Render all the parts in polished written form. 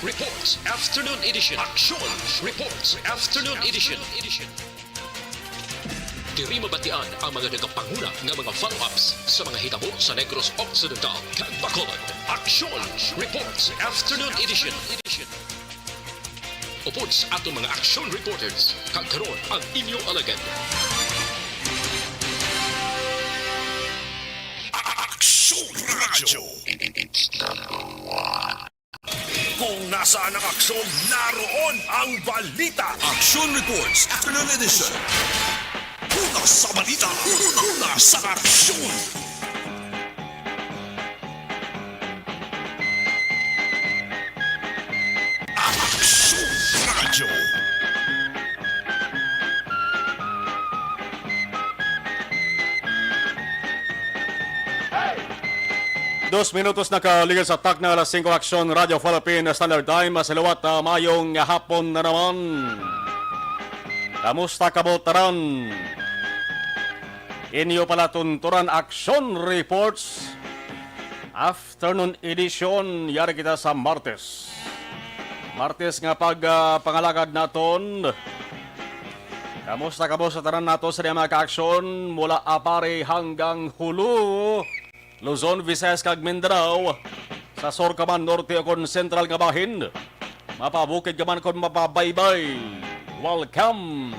Reports Afternoon Edition. Action Reports Afternoon Edition. Diri mabatian ang mga nagapanguna nga mga follow-ups sa mga hitabo sa Negros Occidental kag Bacolod. Action Reports Afternoon Edition. Upod sa atong mga action reporters, kag karon ang inyong alagad. Action Radio. Kung nasaan ang aksyon, naroon ang balita. Action Reports Afternoon Edition. Una sa balita, una sa aksyon. Action Radio. 2 minutos na kaligal sa tak na alas 5 Aksyon Radio Philippine Standard Time. Masalawat na mayong hapon na naman. Kamusta kabotaran? Inyo pala tunturan Action Reports Afternoon Edition. Yari kita sa Martes. Martes nga pangalagad naton. Kamusta kabotaran nato sa mga ka-aksyon mula Apare hanggang Hulu. Luzon, Visayas kag Mindanao, sa Sorcaman, Norte o kon Central nga bahin, mapabukid ka man kon mapabaybay. Welcome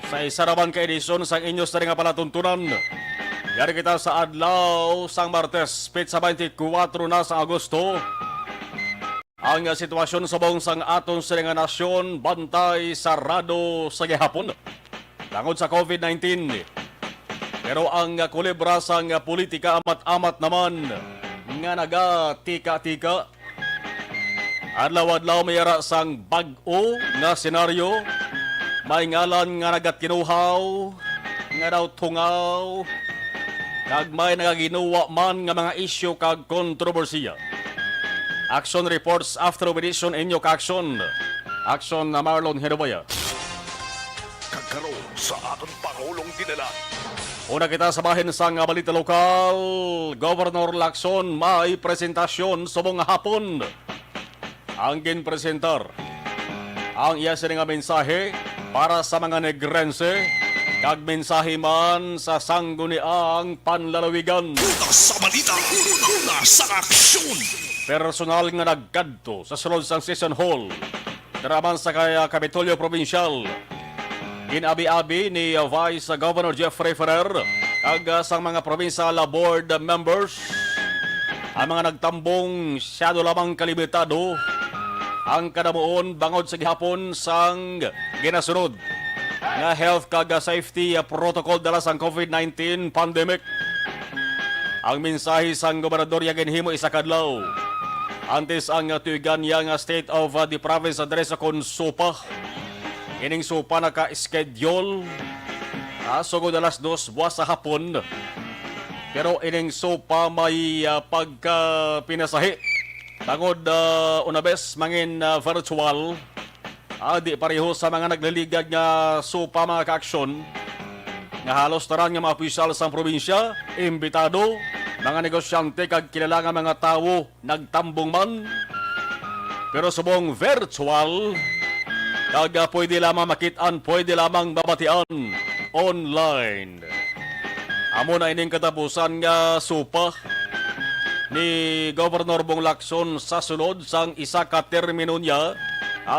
sa isa naman ka edisyon sa inyo sa nga palatuntunan. Yari kita sa adlaw sang Martes, Pizza 24 na sa Agosto. Ang sitwasyon sa buong sang aton sa nga nasyon, bantay sarado sa gihapon. Tangod sa COVID-19. Pero ang kulibra sang politika amat-amat naman nga naga-tika-tika. Adlaw-adlaw mayara sang bag-o nga senaryo. May ngalan nga nagatkinuhaw, nga daw tungaw, kag may nagaginuwa man nga mga isyu kag kontrobersiya. Action Reports After Edition inyo ka-action. Action na Marlon Herobaya. Kagkaroon sa aton Pangulong dinala. Una kita sa bahin sang balita lokal, Governor Lacson may presentasyon sa mga hapon. Ang ginpresentar ang iya nga mensahe para sa mga negrense, kag mensahe man sa sangguniang panlalawigan. Una sa balita, una sa aksyon. Personal nga nagkadto sa sulod sang Session Hall, daraman sa Kapitolyo Provincial. Ginabi-abi ni Vice Governor Jeffrey Ferrer kag sang mga provincial board members. Ang mga nagtambong siyado lamang kalimitado ang kadamuon bangod sa gihapon sang ginasunod nga health kag safety protocol dala sang COVID-19 pandemic. Ang mensahe sang gobernador ya ginhimo isa kadlaw antes ang tuigan yang state of the province address sa konsupa. Ining supa naka-schedule sugod alas 2 buwas sa hapon. Pero ining supa may pagka-pinasahi. Tangod unabes mangin virtual. Di pareho sa mga naglaligad nga supa mga ka-aksyon. Nga halos taran nga mga opisyal sa probinsya, imbitado, mga negosyante kag kilala nga mga tao nagtambong man. Pero subong virtual, kag pwede lamang makitaan, pwede lamang babatian online. Amo na ining katapusan nga supa ni Governor Bong Lacson sa sulod sang isa ka termino niya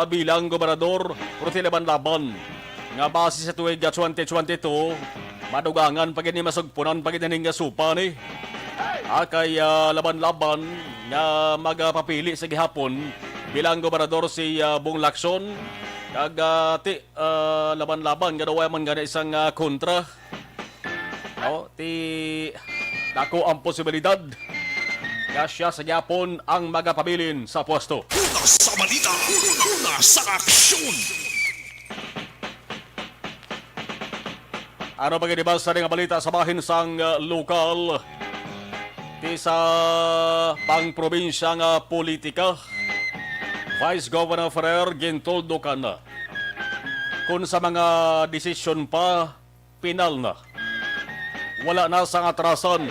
bilang gobernador Laban nga base sa tuig 2022 madugangan pagin ni masugpunan pagin ning supa ni kay laban-laban nga magpapili sa gihapon bilang gobernador si Bong Lacson. Kag laban-laban nga daw man gana isang kontra. Ti dako ang posibilidad nga siya sa Japon ang magapabilin sa pwesto. Una sa balita, una sa aksyon. Ano ba ginibas sa nga balita sa bahin sang lokal? Ti sa pang-probinsya nga politika. Vice Governor Ferrer gintoldo ka na kung sa mga desisyon pa, pinal na. Wala na sang atrasan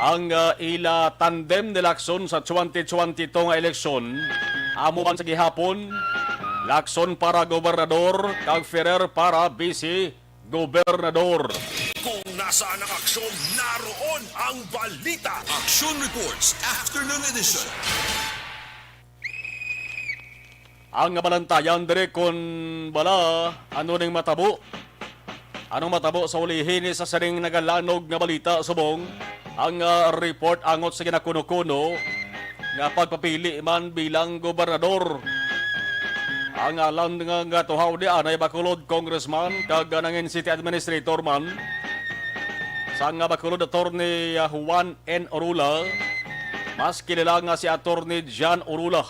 ang ila tandem de laksyon sa 2022 nga eleksyon. Amo man sa gihapon, lakson para gobernador, kag Ferrer para vice gobernador. Kung nasaan ang aksyon, naroon ang balita. Action Reports Afternoon Edition. Ang balantayan dire kon bala ano ning matabo. Anong matabo sa ulihin sa saring nagalanog nga balita subong ang report angot sa ginakuno-kuno nga pagpapili man bilang gobernador. Ang alam nga tuhaw di anay Bacolod Congressman kag nangin City Administrator man sa nga Bacolod Attorney Juan N. Orula, mas kilala nga si Attorney John Orula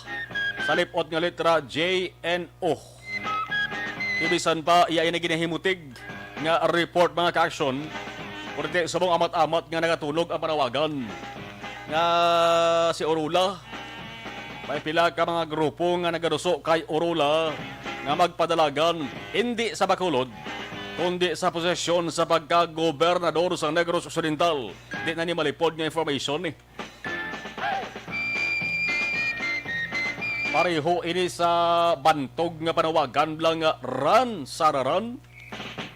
sa lipot nga letra JNO. Ibisan pa iya ina ginahimutig nga report mga ka-aksyon kurte subong amat-amat nga nagatulog ang panawagan nga si Orula. May pila ka mga grupo nga nagaduso kay Orula nga magpadalagan hindi sa Bacolod kundi sa posisyon sa pagka-gobernador sa Negros Occidental. Di na ni malipod nga information eh. Pareho ini sa bantog nga panawagan lang nga run Sararan.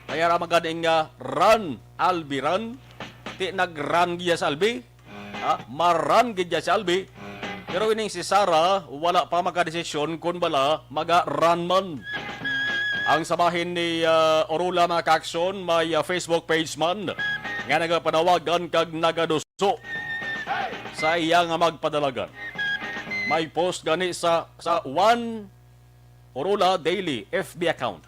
Kaya ramaganing nga run Albiran. Di nag-run giya sa Albi. Maran giya sa Albi. Pero ining si Sara, wala pa makadesisyon kung bala maga-run man. Ang sabahin ni Orula mga ka-aksyon, may Facebook page man nga nagapanawagan kag nagaduso sa iya nga magpadalagan. May post gani sa One Orula Daily FB account.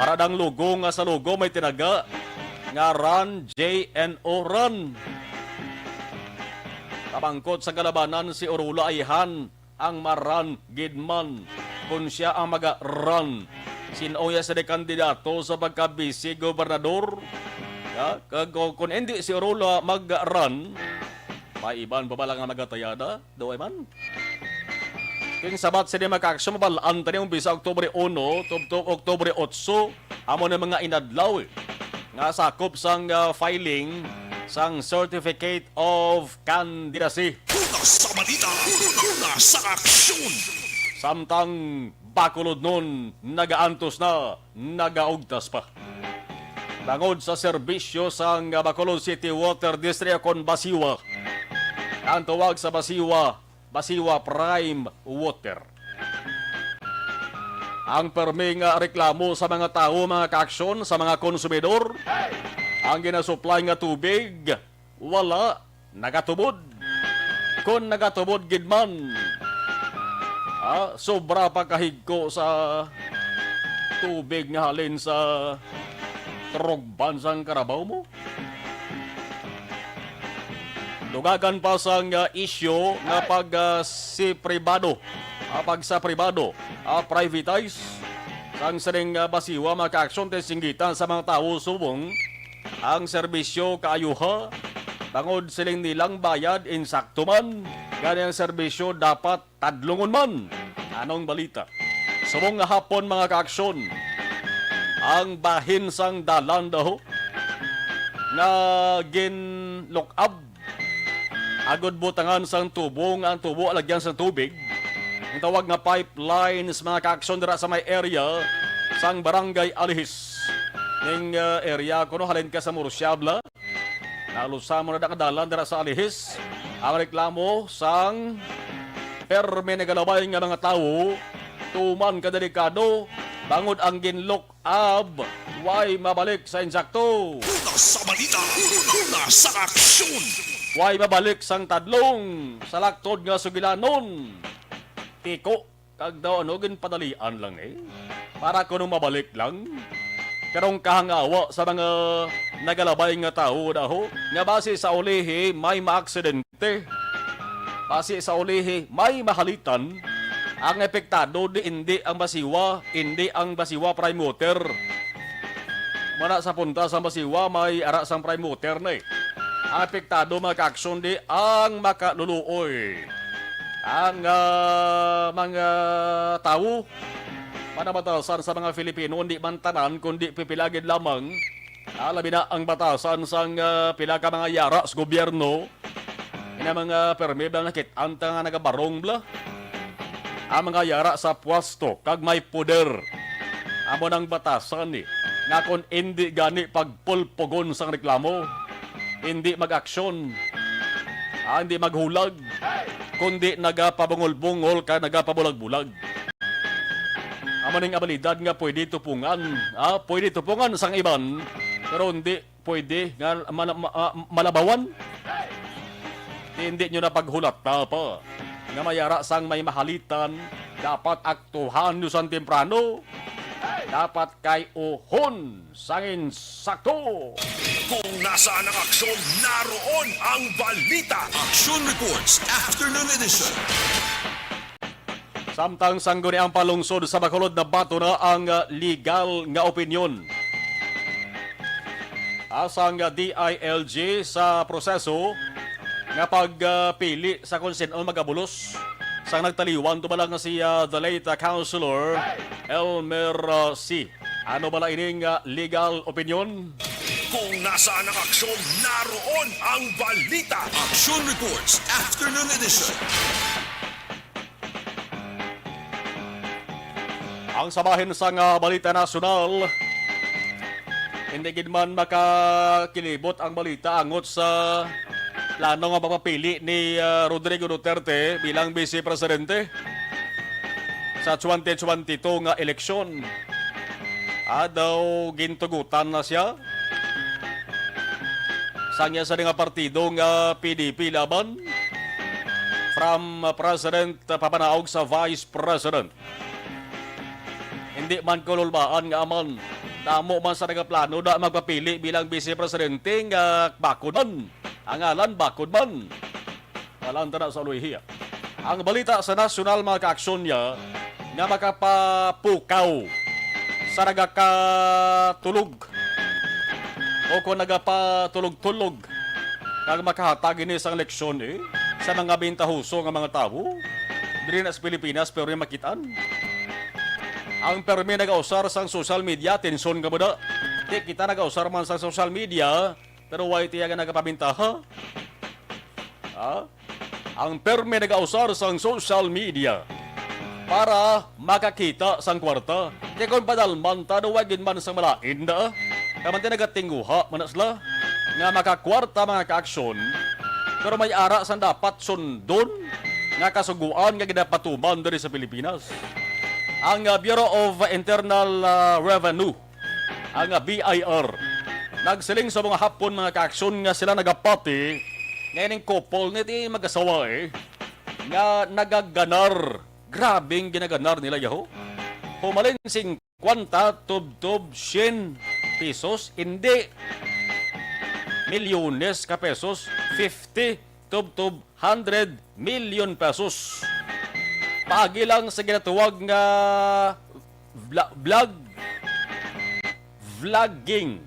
Aradang logo nga sa logo may tinaga nga Run JNO Run. Kabangkot sa kalabanan si Orula ayhan ang maran gidman kung siya ang maga-run. Sinoya sa kandidato sa pagka-vice gobernador. Kung hindi si Orula mag-run, may iban pa ba lang ang nagatayada? Doay man. King sabat sa mga ka-aksyon, mabalaan tayo yung bisa Oktubre 1, Oktubre 8, amo na mga inadlaw nga sakop sang filing sang Certificate of Candidacy. Una sa balita, una sa aksyon. Samtang Bacolod nun, nagaantos na, nagaugtas pa. Bangod sa serbisyo sang Bacolod City Water District kon Basiwa. Ang tawag sa Basiwa, Basiwa Prime Water. Ang perming reklamo sa mga tao, mga ka-aksyon, sa mga konsumidor, ang ginasupply nga tubig, wala, nagatubod. Kung nagatubod gidman, sobra pa kahigko sa tubig nga halin sa trogban sang karabaw mo. Dugagan pa sang isyo nga pag si pribado, pag sa pribado, privatize, sang saring Basiwa mga ka-aksyon singgitan sa mga tao subong, ang serbisyo kaayuha, bangod siling nilang bayad insakto man, ganyan serbisyo dapat tadlungon man. Anong balita? Subong nga hapon mga ka-aksyon, ang bahin sang dalan daw nga ginlokab agod butangan sang tubo nga ang tubo alagyan sa tubig. Ang tawag nga pipelines mga ka-aksyon dira sa may area sang Barangay Alihis. Ning area kuno halin ka sa Murciabla. Nalusa mo na nakadalan dira sa Alihis. Ang reklamo sang perme nagalabay nga mga tao tuman kadelikado bangod ang ginlock up why mabalik sa insakto. Una sa balita, una sa aksyon. Why mabalik sang tadlong sa laktod nga sugilanon. Tiko kag daw ano gin padalian lang para kuno mabalik lang. Karong kahangawa sa mga nagalabay nga tao daho nga base sa ulihi may maaksidente. Base sa ulihi may mahalitan. Ang epektado di hindi ang Basiwa, hindi ang Basiwa Prime Water. Mana sa punta sa Basiwa may ara sang Prime Water na Ang epektado mga ka-aksyon di ang makaluluoy. Ang mga tao manabatasan sa mga Filipino, hindi man tanan, kundi pipilagid lamang Alabi na ang batasan sang pila ka mga yara sa gobyerno. Ina mga permi blang nakitanta nga nagabarong bla. Ang mga yara sa pwesto kag may poder. Amo nang batasan ni. Nga kung hindi gani pagpulpogon sang reklamo. Hindi mag-aksyon. Hindi maghulag. Kundi nagapabungol-bungol ka nagapabulag-bulag. Amaning abilidad nga pwede tupungan. Pwede tupungan sang iban. Pero hindi pwede nga malabawan. Hindi nyo na paghulata pa. Nga mayara sang may mahalitan. Dapat aktuhan nyo sang temprano. Dapat kay uhon sangin sako. Kung nasaan ang aksyon, naroon ang balita. Action Reports Afternoon Edition. Samtang sangguni ang palungsod sa Bacolod na bato na ang legal nga opinyon. Asang DILG sa proseso nga pagpili sa kung sino magabulos. Sang nagtaliwan to lang si the late Councilor Elmer C. Ano bala ining legal opinion? Kung nasaan ang aksyon, naroon ang balita. Action Reports Afternoon Edition. Ang sabahin sang balita nasyonal, hindi gid man makakilibot ang balita angot sa plano nga pagpapili ni Rodrigo Duterte bilang Vice Presidente sa 2022 nga eleksyon. Daw gintugutan na siya. Sanya sa nga partido nga PDP laban from President papanaog sa Vice President. Hindi man kululbaan nga aman. Damo man sa nagaplano na magpapili bilang Vice Presidente nga bakod man. Ang alan bakod man. Walang tana sa Luihiya. Ang balita sa nasyonal mga kaaksyon niya nga makapapukaw sa nagakatulog o kung nagapatulog-tulog kag makahatag ini sa leksyon sa mga bintahuso nga mga tao diri na sa Pilipinas pero yung makitaan. Ang permi nag-ausar sang social media, tension ka mo da. Di kita nag-ausar man sa social media, pero why tiya ka nagapabintaha? Ang permi nag-ausar sang social media para makakita sang kwarta. Di kung padalman, tanuwagin man sang malain da. Kaman din nagatingguha, manasla, nga makakwarta mga kaaksyon, pero may ara sang dapat sundon nga kasuguan nga ginapatuman dari sa Pilipinas. Ang Bureau of Internal Revenue, ang BIR, nagsiling sa mga hapon mga kaaksyon nga sila nagapati ngayon yung couple niti mag-asawa nga nagaganar. Grabing ginaganar nila yaho. Humalin 50 tub-tub 100 pesos, hindi milyones ka pesos, 50 tub-tub 100 million pesos. Paagi lang sa ginatuwag nga vlogging.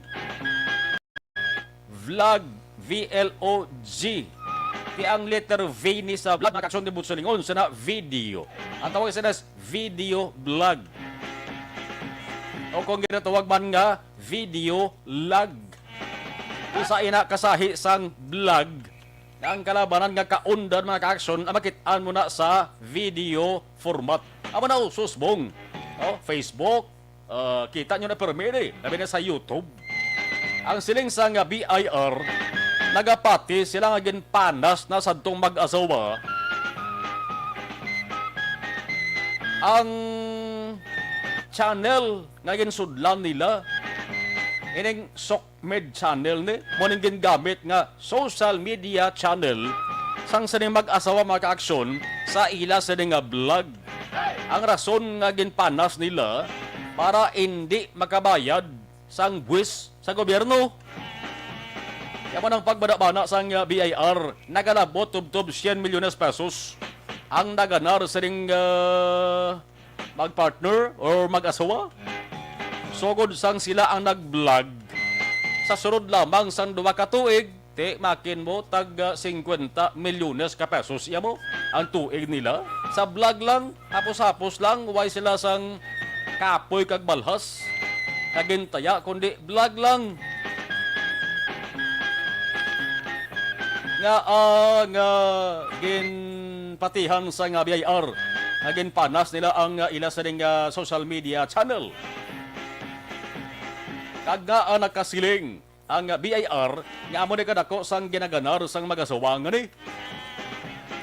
Vlog, VLOG. Di ang letter V ni sa vlog na kaksyon ni Butsolingon sa na video. Ang tawag sa nas video vlog. O kung ginatawag man nga video log. Isa ina kasahi sang vlog. Ang kalabanan nga kaundan mga ka-aksyon makitaan mo na sa video format. Amo na susbong. Facebook, kita nyo na permire. Labi na sa YouTube. Ang siling sa nga BIR, nagapati sila nga ginpanas na sadtong mag-asawa. Ang channel nga ginsudlan nila, ining SOCMED channel ni, muning gingamit nga social media channel sang sining mag-asawa mga ka-aksyon sa ila sining nga vlog. Ang rason nga ginpanas nila para hindi makabayad sang buwis sa gobyerno. Kaya mo nang pagbada-bana sang BIR, nagalabot tub-tub 100 milyones pesos ang naganar sining mag-partner or mag-asawa. Sugod sang sila ang nag-vlog sa sunod lamang sang 2 ka tuig, ti makin mo tag 50 milyones ka pesos iya mo ang tuig nila sa vlog lang, hapos-hapos lang, why sila sang kapoy kag balhas kagintaya kundi vlog lang. nga ginpatihan sa nga BIR nga ginpanas nila ang ila sa ding social media channel. Kag nga nakasiling ang BIR nga amo ni kadako sang ginaganar sang magasawang ni.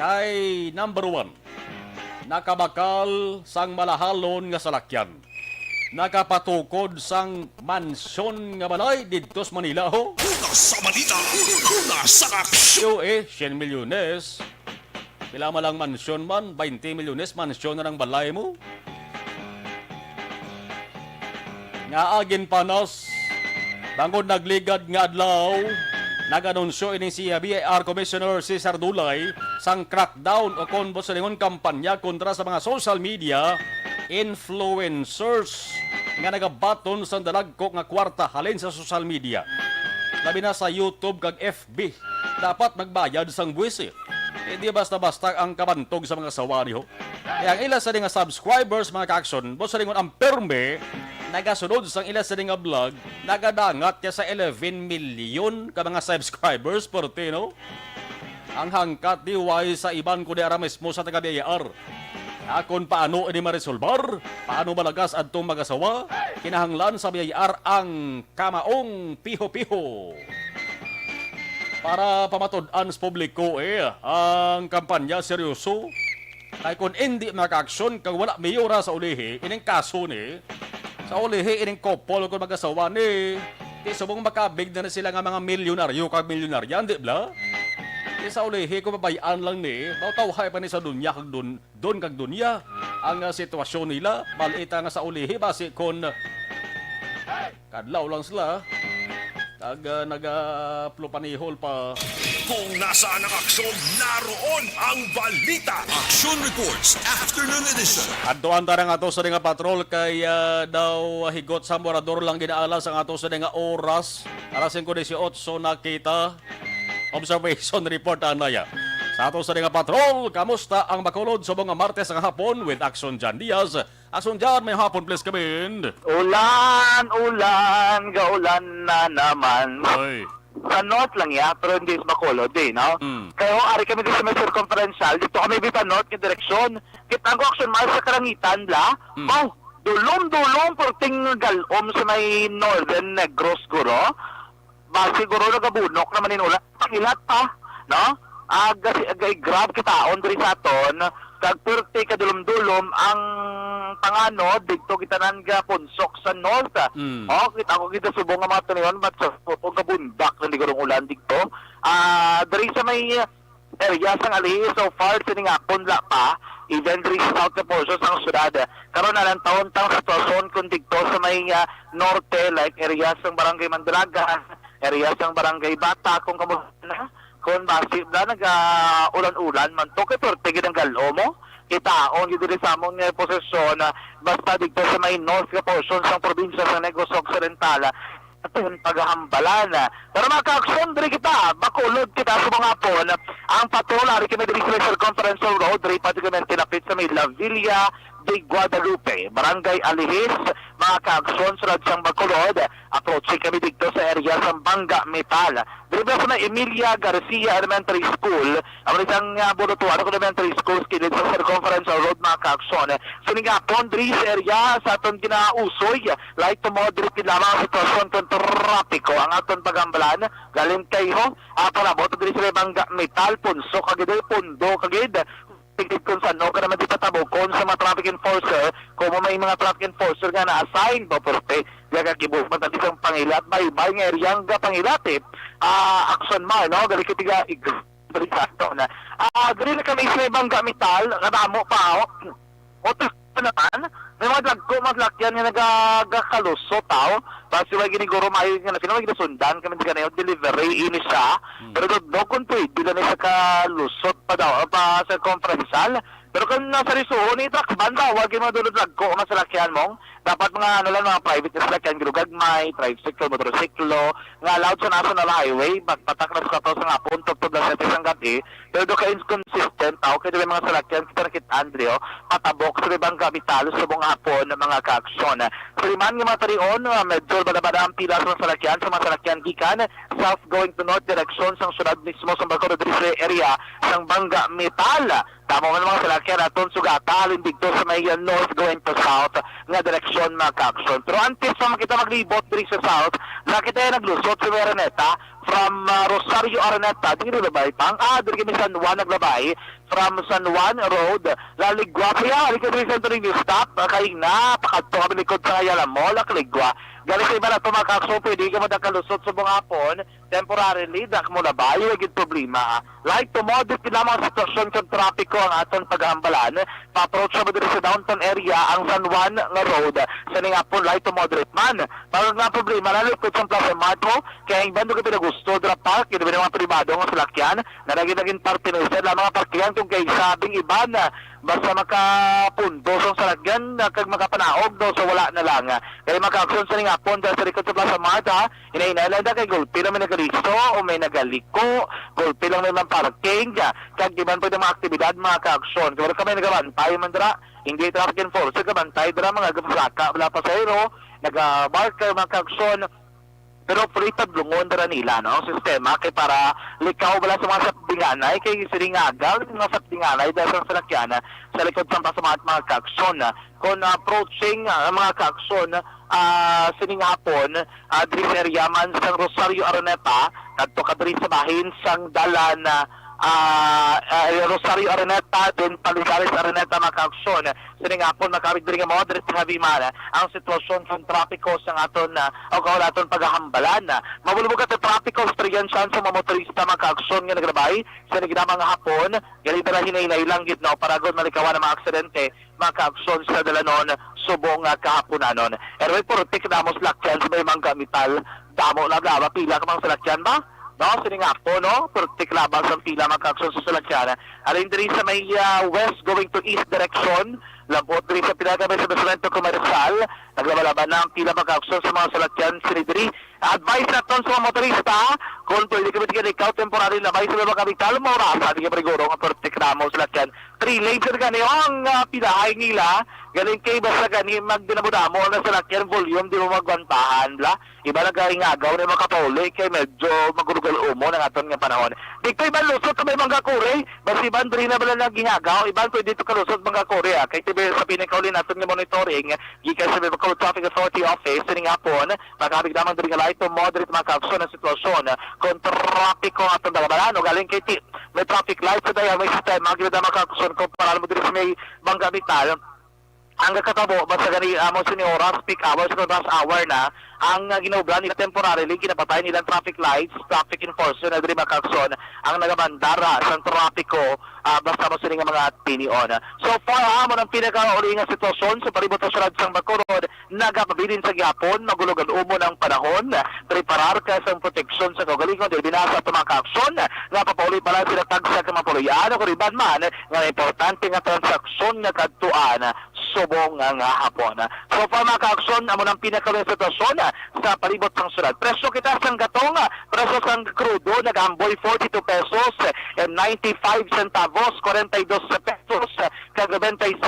Kay number 1, nakabakal sang malahalon nga salakyan. Nakapatukod sang mansyon nga balay didto sa Manila ho. Una sa balita, una sa aksyon. 100 milyones. Pila malang mansyon man, 20 milyones mansyon na ng balay mo. Nga agin panas, bangod nagligad nga adlaw, nag-anunsyo ining si BIR Commissioner Cesar Dulay sang crackdown o konbo sa lingon kampanya kontra sa mga social media influencers nga nagabaton sa dalagko nga kwarta halin sa social media. Labi na sa YouTube kag FB, dapat magbayad sang buwis. Hindi basta-basta ang kabantog sa mga sawari ho. Kaya ang ila sa nga subscribers mga ka-action, boss sa lingon ang perme, nagasunod sang ila sa nga vlog, nagadangat kaya sa 11 million ka mga subscribers per no? Ang hangkat diway sa iban ko di ara mismo sa taga-BIR. Akon paano ini maresolbar, paano malagas adtong magasawa, kinahanglan sa BIR ang kamaong piho-piho. Para pamatud-an sa publiko ang kampanya seryoso. Kaya kung hindi maka-aksyon, kung wala mayora sa ulihi, ining kaso ni, sa ulihi ining kopol kung magasawa ni, di subong makabig na sila nga mga milyonaryo kag milyonaryan, di ba? Sa ulihi ko babayaan lang ni, tawhay pa ni sa dunya kag don kag dunya ang sitwasyon nila, balita nga sa ulihi basi kon kadlaw lang sila kag nagaplupanihol pa. Kung nasaan ang aksyon, naroon ang balita. Action Reports, Afternoon Edition. Adtoan ta nga ato sa nga patrol kay daw higot sa morador lang ginaalas ang ato sa nga oras. Alas 5:18 nakita. Observation report anaya. Sa ato sa nga patrol, kamusta ang Bacolod sa mga Martes ng hapon with Action Jan Diaz. Action Jan, may hapon please come. Ulan, gaulan na naman. Oy. Sa north lang ya, pero hindi sa Bacolod eh, no? Kaya ari kami dito sa may circumferential, dito kami bita north yung direksyon. Kita ang action mile sa karangitan la. Wow, dulong porting galom sa may northern Negros guro. Siguro nagabunok naman inulan. Pangilat pa, no? Agay grab kita on diri sa aton kag perti kadulom-dulom ang pangano dito kita nanga punsok sa north. Kita ko kita subong nga mga tanion but sa putong kabundak na ligurong ulan dito. Diri sa may area sang ali so far sining apon la pa even diri sa south portion sang syudad. Karon na lang taon-taon sitwasyon kun dito sa may norte like area sang barangay Mandalaga, area sang barangay Bata kung kamo na kung basip na nag-ulan-ulan man to kay pertigid ang galomo kitaon gid diri sa among posisyon basta dito sa may north ka portion sa probinsya sa Negros Occidental at yung paghahambalan. Pero maka-aksyon diri kita, Bacolod kita sa mga hapon ang patrol ari kami diri sa Circumferential Road diri particularly lapit sa may La Villa de Guadalupe, Barangay Alihis, mga ka-aksyon sulad sang Bacolod. Approach kami dito sa area sa Banga Metal. Dito sa na Emilia Garcia Elementary School, ang isang Bonotuano Elementary School kilid sa Circumferential Road, mga ka-aksyon. Sinigapon, diri sa area sa aton ginausoy, like to moderate lamang ang sitwasyon kung trapiko ang aton pagambalan. Galing kayo, palabot diri sa Banga Metal, punso kagid, pundo kagid. Tigid kung saan no, ka naman di patabukon sa mga traffic enforcer, kung may mga traffic enforcer nga na-assign ba porte, gagagibos man tayo isang pangilat, may nga eriyang pangilat action mo, no? Gali kitiga, igrisato na. Gali na kami sa Bangga Metal, kadamo pa, o naman, may mga lagko, maglakyan nga nagakalusot tao, basi may giniguro mayo nga na sinamay ginasundan kami di na delivery ini siya, pero do kung pwede na sa kalusot pa daw, pa sa konferensal, pero kung nasa risuho ni truck banda, wag yung mga dulod lagko, masalakyan mong, dapat mga ano lang, mga private na salakyan, gilugagmay, tricycle, motorsiklo, nga allowed sa national highway, magpatak na sa sa nga punto to sa isang gabi, pero do ka inconsistent, tao, kaya may mga salakyan, kita na kita, Andreo, patabok sa ibang kapital, sa buong hapon ng mga kaaksyon. Sa liman nga mga tarion, medyo badabada ang pila sa mga salakyan, gikan, south going to north direction, sa syudad mismo sa Bacoor area, sa Bangga Metal. Tama mo mga salakyan aton sugata dito sa may north going to south nga direksyon mga kaaksyon. Pero antes pa makita maglibot diri sa south, nakita yung naglusot sa Araneta from Rosario Araneta, diri labay pang diri kami San Juan naglabay from San Juan Road, Laligwa kaya diri sa new stop kay na pakadto kami likod sa Ayala Mall, Laligwa. Gali sa iba na ito mga kaaksyon, pwede ka madakalusot sa buong hapon, temporarily, dak mo na ba, yung problema. Like to moderate na mga sitwasyon sa trapiko ang aton paghambalan, pa-approach sa diri sa downtown area ang San Juan nga road, sa nga po light to moderate man. Pag nga problema, lalikod sa Plaza Marco, kaya yung bando ka pinagusto, drop park, yun mga privado ng salakyan, na naging parte na isa, lang mga parkyan kung kay sabing iba na, basta makapunto sa salakyan, kag makapanaog daw, so wala na lang. Kaya makaaksyon sa nga po, dahil sa likod sa Plaza Marta, inainailan na kay gulpi lang may nagalisto, o may nagaliko, gulpi lang may parking, kag iban po yung mga aktibidad, mga kaaksyon. Kaya kami nagabantay man dira, hindi traffic enforcer, kabantay dira, mga gapasaka, wala pasayro, nag-barker, mga kaaksyon, pero free tablungon dira nila, no? Sistema, kay para likaw wala sa mga sapdinganay, kay siringagal, mga sapdinganay, dahil sa salakyan, sa likod sa pasamahat, mga kaaksyon. Kung approaching mga kaaksyon, siningapon, diri sa area man sa Rosario Araneta, kadto ka diri sa bahin sang dalan Rosario Araneta, din Paligares Araneta, mga kaaksyon. Siningapon, makamit diri nga moderate heavy man ang sitwasyon sa trapiko sa aton o kaulaton paghahambalan. Mabulubog at trapiko experiencean sa mga motorista, mga kaaksyon nga nagrabay sa naginamang hapon, ganito na hinay lang gid no para gud malikawan ang mga aksidente, mga kaaksyon sa dalanon subong kahaponanon. Erwin Porotik damos lakyan sa may mga metal, damo lagawa pila ka mga salakyan ba? No, sini nga po, no? Porotik labang sa pila mga kaaksyon sa salakyan. Alin diri sa may west going to east direction, labot diri sa pinagabay sa basamento komersyal, naglabalaban na ang pila mga kaaksyon sa mga salakyan sini diri. Advice naton sa mga motorista, kung pwede kami ikaw temporary labay sa mga kapital, maurasa, di ka priguro nga Porotik damo salakyan. 3 lanes na gani ang pidahay nila, galing kay basta gani magdinabudamo na salakyan volume, di mo magwantahan la. Iba na galing agaw na makapauloy kay medyo magurugal umo ng aton nga panahon. Di ko iban lusot sa may mga kure, basta iban diri na bala nagingagaw, iban pwede dito kalusot mga kure. Kay tibe sa pinakaulin naton nga monitoring, gikan sa Bacoor Traffic Authority Office, sining hapon, makabig naman diri nga light to moderate mga kaaksyon ng sitwasyon kung trapiko aton dalabalan o galing kay may traffic lights sa daya, may sistema, magiging mga kaaksyon kung para mo diri sa may Bangga Metal, ang katabo, basta gani mo sinioras, peak hours, rush hour na, ang ginobra nila temporarily, kinapatay nilang traffic lights, traffic enforcer na diri makakson, ang nagabandara sa trapiko, basta mo sining mga tinion. So far, mo ng pinakauli nga sitwasyon sa palibot sa syudad sang Bacoor, nagapabilin sa gihapon, magulugan umo ng panahon, preparar ka sa proteksyon sa kagalingon, dahil binasa ito mga kaaksyon, nga papauli pala sila tagsa ka mapuluyano, kung riban man, nga importante nga transaksyon nga kadtuan, subong nga hapon. So far mga kaaksyon, amo ng pinakauli sitwasyon sa palibot sang syudad. Presyo kita sang gatong, presyo sang crudo, nagamboy 42 pesos and 95 centavos, 42 pesos, kag 25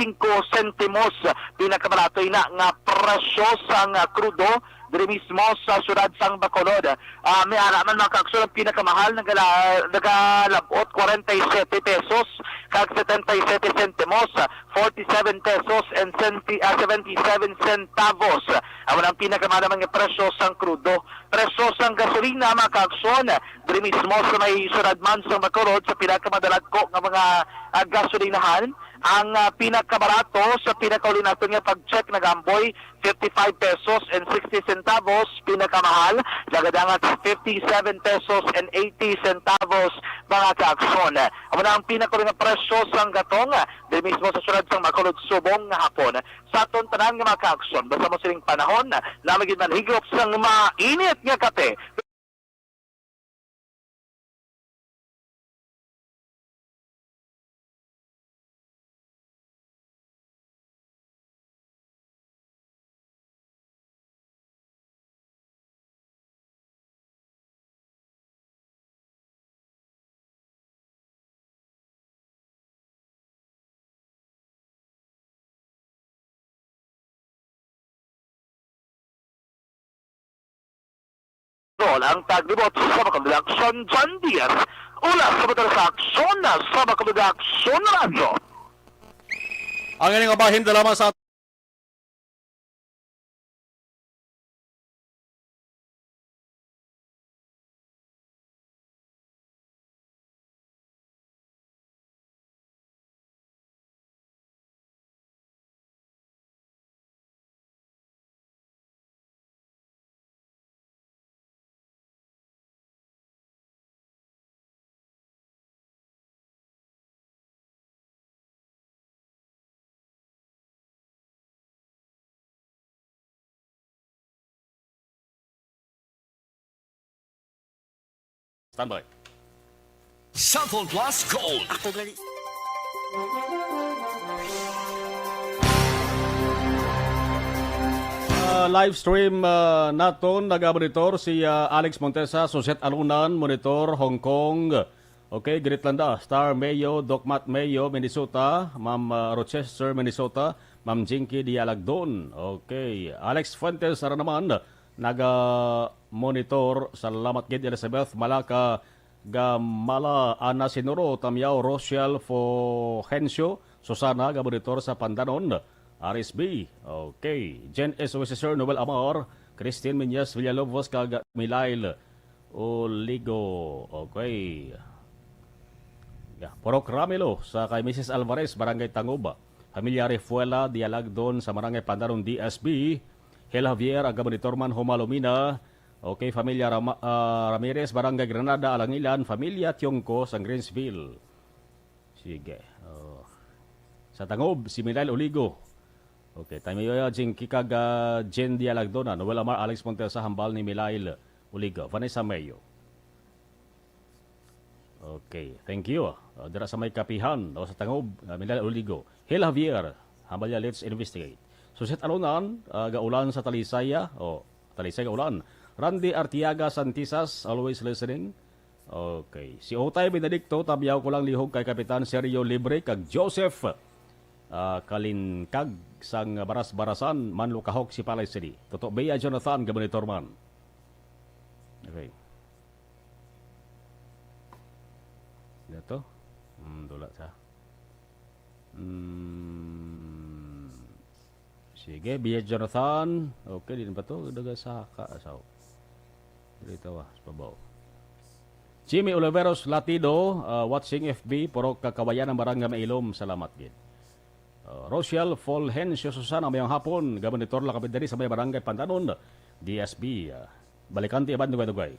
centimos, pinakamalato na nga presyo sang crudo, diri mismo sa syudad sang Bacolod. May alaman mga kaaksyon ang pinakamahal, nagalabot 47 pesos, kag 77 centimos, 47 pesos and 77 centavos. Ang ang pinakamahal naman nga presyo sang crudo. Presyo sang gasolina mga kaaksyon, diri mismo sa may syudad man sang Bacolod, sa pinakamadalag ko nga mga gasolinahan, ang pinakabarato sa pinakauli natin nga pag-check nagamboy 55 pesos and 60 centavos, pinakamahal nagadangat 57 pesos and 80 centavos mga kaaksyon. Amo na ang pinakauli nga presyo sang gatong diri mismo sa syudad sang Bacolod subong nga hapon. Sa aton tanan nga mga kaaksyon, basta mo sining panahon na magid man higop sang mainit nga kape. Tol ang taglibot sa Makabila Aksyon John Diaz. Ulas sa batal sa aksyon na sa Makabila Aksyon Radyo. Ang inyong kabahin lamang sa standby. Cellphone Plus Gold. Live stream naton nag-monitor si Alex Montesa, Suset Alunan, monitor Hong Kong. Okay, Gritlanda, Star Mayo, Docmat Mayo, Minnesota, Ma'am Rochester, Minnesota, Ma'am Jinky Dialagdon. Okay, Alex Fuentes na naman naga-monitor. Salamat gid Elizabeth Malaka, Gamala, Ana Sinuro, Tamyao, Rochelle Fohencio, Susana, ga-monitor sa Pandanon. Aris B. Okay. Jen S. Sir Noel Amar, Christine Minyas Villalobos, Kaga Milail Oligo. Okay. Yeah. Porok Ramilo sa kay Mrs. Alvarez, Barangay Tanguba. Familia Refuela, Dialagdon sa Barangay Pandanon DSB. Hel Javier, Agabonitorman, Homalumina. Okay, Familia Ramirez, Barangay Granada, Alangilan. Familia Tiongko sa Greensville. Sige. Sa Tangub, si Milail Oligo. Okay, tayo yung Jing Kikaga, Jen Dialagdona, Noel Amar, Alex Montesa, Hambal ni Milail Uliga, Vanessa Mayo. Okay, thank you. Dira sa may kapihan, o sa Tangob, Milail Uligo. Hel Javier, Hambalya, let's investigate. Suset Alunan, Gaulan sa Talisaya, Talisay Gaulan. Randy Artiaga Santisas, always listening. Okay, si Otay Benedicto, tabiyaw ko lang lihog kay Kapitan Sergio Libre, kag Joseph Kalinkag sang Baras-Barasan, Manlukahok si Palay City. Toto Bea Jonathan, Gabonitor man. Okay. Ito. Dula sa. Sige, Bea Jonathan. Okay, din ba ito? Daga sa kaasaw. Dito sa pabaw. Jimmy Oliveros Latido, watching FB, Porok Kakawayan ng Barangay Mailom. Salamat, gid. Rochelle Fulgencio Susana, mayang hapon, gabonitor lang kapit dari sa may Barangay Pantanon, DSB. Balikanti, abad nugay-nugay.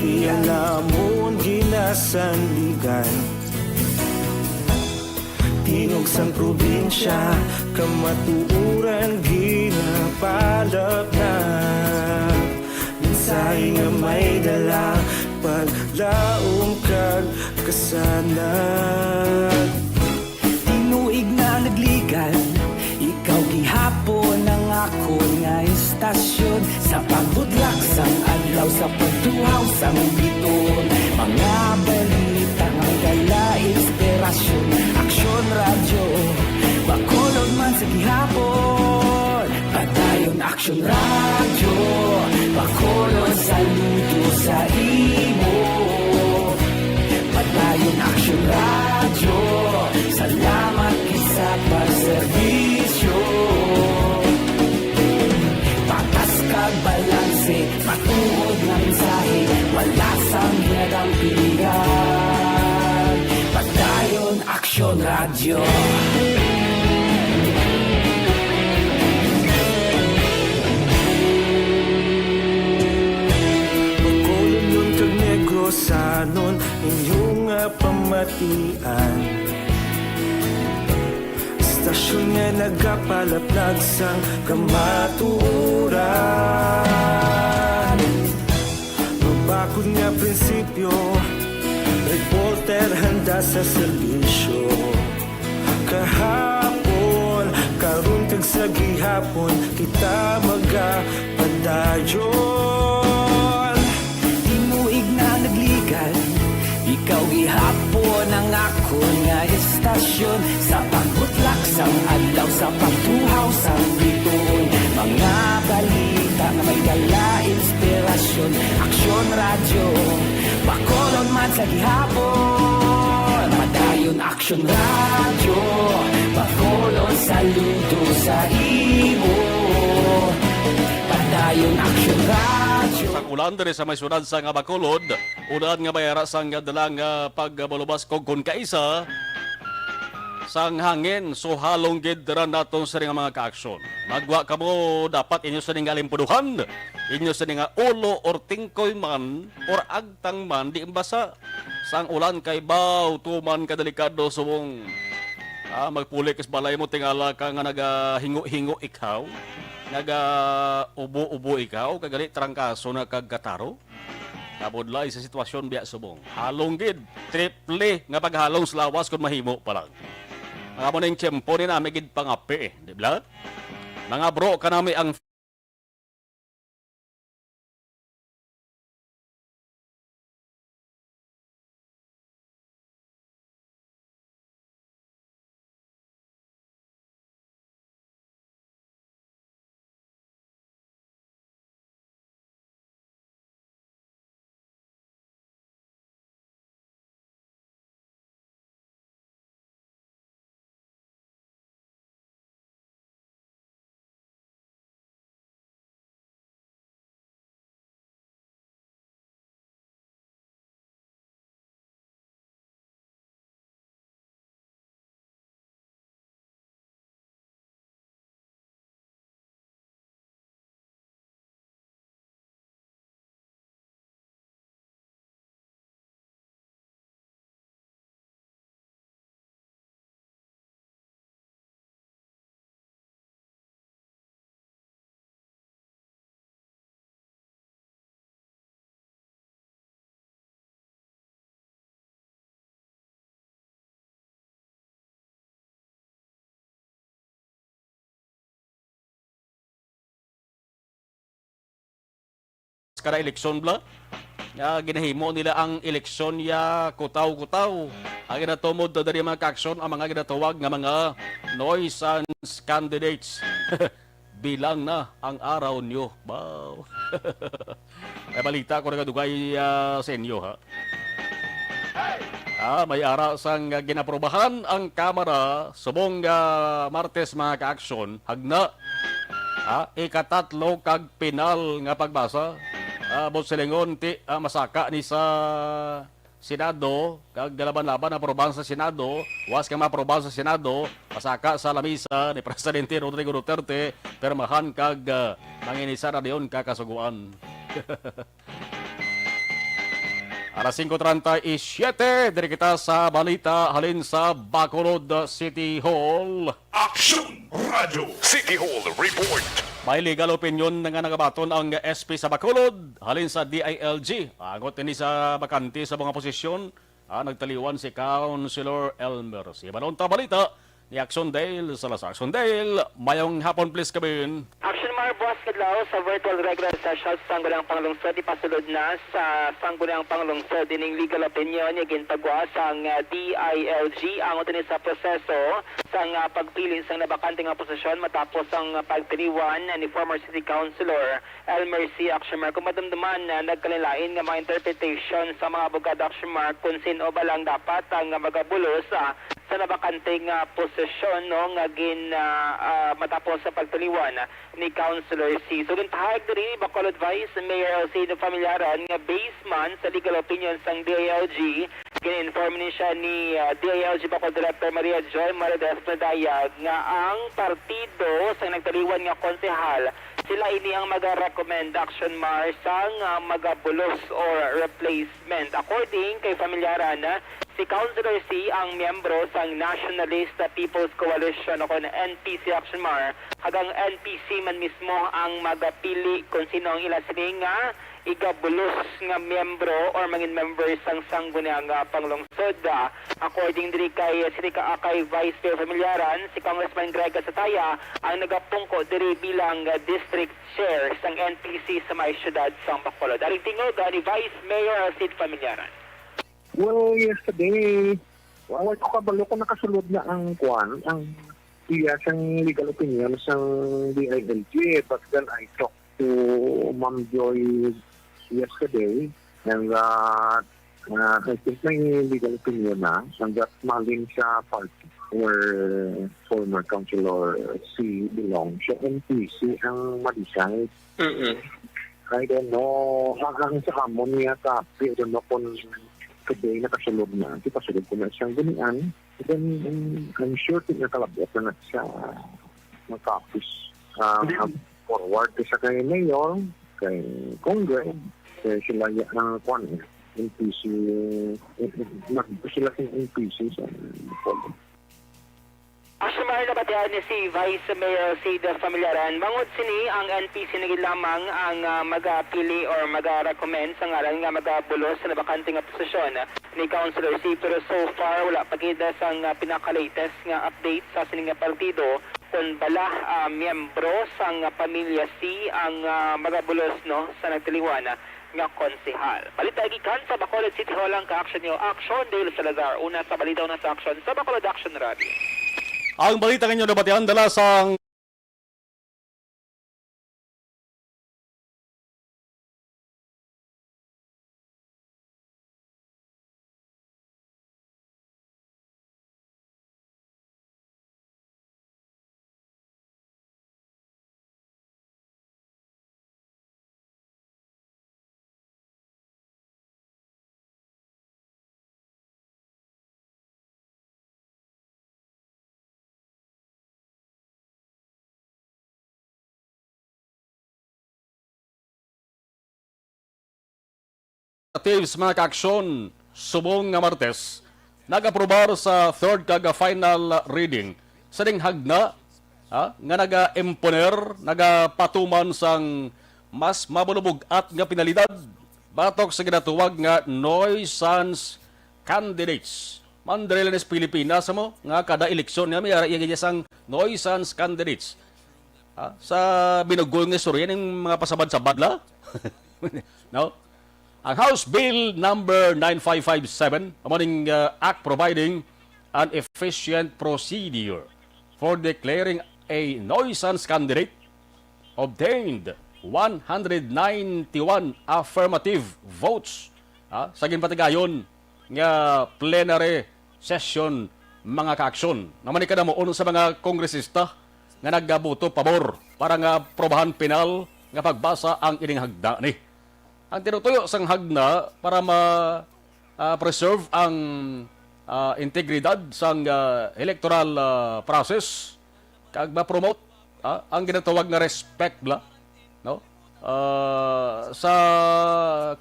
Di alamon ginasandigan Tingog sang probinsya Kamatuuran ginapalap na Minsay nga may dala Paglaom kag kasanag Tinuig na nagligan Ikaw gihapon ang ako nga istasyon Sa pagbudlak sang adlaw sa pagtuhaw sang biton Mga balita nga dala inspirasyon Aksyon radyo Bacolod man sa gihapon Padayon aksyon radyo Bacolod saludo sa imo Padayon aksyon radyo Salamat kisa pagserbisyo Patas kag balanse Matuod na mensahe Wala sang hinadang pilihan Padayon aksyon radyo Bacolod nun kag Negrosanon Inyong pamatian Istasyon nga nagapalaplag sang kamaturan Mabakod nga prinsipyo Reporter handa sa serbisyo Kahapon, karon kag sa gihapon Kita magapadayon Tinuig na nagligan Ikaw gihapon ang ako nga istasyon Sa pagbutlak sang adlaw Sa pagtuhaw sang biton Mga balita nga may dala inspirasyon Aksyon radyo Bacolod man sa gihapon Padayon aksyon radyo Bacolod saludo sa imo Padayon aksyon radyo Sang ulan diri sa may sunad sa nga Bacolod, unan nga mayara sang dalang pagbalubas kog kun kaisa sang hangin so halong gid ra naton sa nga mga kaaksyon. Magwa kamo dapat inyo sa ning alimpuduhan, inyo sa nga ulo or tingkoy man or agtang man di imbasa sang ulan kay baw tuman kadelikado subong magpuli kas balay mo tingala ka nga nagahingo-hingo ikaw. Naga-ubo-ubo ikaw, kagali trangkaso na kagkataro. Kabudlay sa sitwasyon biya subong. Halong gid, triple nga paghalong sa lawas kung mahimo pa lang. Mga mo na yung tiyempo ni namin gid pangapi di ba? Mga bro, kanami ang kada eleksyon bla ginahimo nila ang eleksyon ya kutaw-kutaw ang ginatumod dari mga kaaksyon ang mga ginatawag nga mga nuisance candidates bilang na ang araw nyo wow. May balita ko na kadugay sa inyo ha may ara sang ginaprobahan ang Kamara subong Martes mga kaaksyon hagna ikatatlo kag penal nga pagbasa Bonselingon ti masaka ni sa Senado kag galaban-laban na aprobahan sa Senado was kang maaprobahan sa Senado masaka sa lamisa ni Presidente Rodrigo Duterte permahan kag manginisa na diyon kakasuguan Alas 5:37, diri kita sa balita halin sa Bacolod City Hall. Aksyon Radio City Hall Report. May legal opinion nga nagabaton ang SP sa Bacolod halin sa DILG. Agot ini sa bakante sa mga posisyon. Nagtaliwan si Councilor Elmer. Si Balonta Balita ni Action Dale Salazar. Action Dale, mayong hapon please kabin. Action Mar Boss Kadlaw sa virtual regular session sa Sangguniang Panglungsod ipasulod na sa Sangguniang Panglungsod ining legal opinion ni gintagwa sa DILG ang utin sa proseso sa pagpili sa nabakante nga posisyon matapos ang pagtiriwan ni former City Councilor Elmer C. Action Mar. Kung madamdaman na nagkalilain nga mga interpretation sa mga abogado Action Mar kung sino ba lang dapat ang magabulos sa nabakanteng posisyon no nga matapos sa pagtaliwan ni Councilor C. So gintahag diri Bacolod Vice Mayor Alcido Familiaran nga based man sa legal opinion sang DILG gin-inform ni siya ni DILG Bacolod Director Maria Joy Maradez Medayag nga ang partido sa nagtaliwan nga konsehal sila ini ang mag-recommend Action Mar sang magabulos or replacement. According kay Familiaran, si Councilor C ang miyembro sang Nationalist People's Coalition o kon NPC Action Mar, hagang NPC man mismo ang magapili kung sino ang ila sini nga igabulos nga miyembro or mangin members sang Sangguniang Panglungsod. According diri kay Vice Mayor Familiaran, si Congressman Greg Sataya ang nagapungko diri bilang district chair sang NPC sa may syudad sang Bacolod. Aring tingog ni Vice Mayor Sid Familiaran. Well, yesterday, wala ko kabalo ko nakasulod na ang ang siyang legal opinion sa DILG. But then I talked to Ma'am Joy yesterday and I think may legal opinion na hanggat malin sa party where former Councilor C belongs. So NPC ang ma-decide. I don't know. Hanggang sa hamon niya I don't know kung today nakasulod na. Di pasulod ko na siyang gunian. Then I'm sure nakalabot na siya mag-office. Forward sa kay Mayor, kay Congress, kaya sila ang kwan NPC, sila sa NPC sa Bacolod. Action Mar na batihan ni si Vice Mayor Sid Familiaran, mangod sini ang NPC naging lamang ang magapili or magarecommend sa ngalan nga magabulos sa nabakante nga posisyon ni Councilor C. Pero so far wala pagkita sang pinaka-latest nga update sa sining nga partido kung bala miyembro sang pamilya C ang magabulos no sa nagtiliwan nga konsehal. Balita gikan sa Bacolod City Hall ang ka-action nyo. Action Dale Salazar. Una sa balita, una sa action sa Bacolod Action Radio. Ang balita kanyo nabatian dala sang Representatives mga kaaksyon subong nga Martes nag-aprobar sa third kag final reading sa ding hagna nga naga-imponer nagapatuman sang mas mabulubog at nga pinalidad batok sa ginatuwag nga nuisance candidates. Mandrilenes Pilipinas mo nga kada eleksyon nga may sang nuisance candidates. Sa binugol nga istorya ng mga pasabad-sabad la. No? Ang House Bill number 9557, amaning act providing an efficient procedure for declaring a nuisance candidate, obtained 191 affirmative votes sa ginpatigayon nga plenary session mga kaaksyon. Naman ka na mo sa mga kongresista nga naggabuto pabor para nga probahan penal nga pagbasa ang ining hagda ni. Ang tinutuyo sang hagna para ma-preserve ang integridad sang electoral process kag ma-promote ang ginatawag nga respect bla, no? sa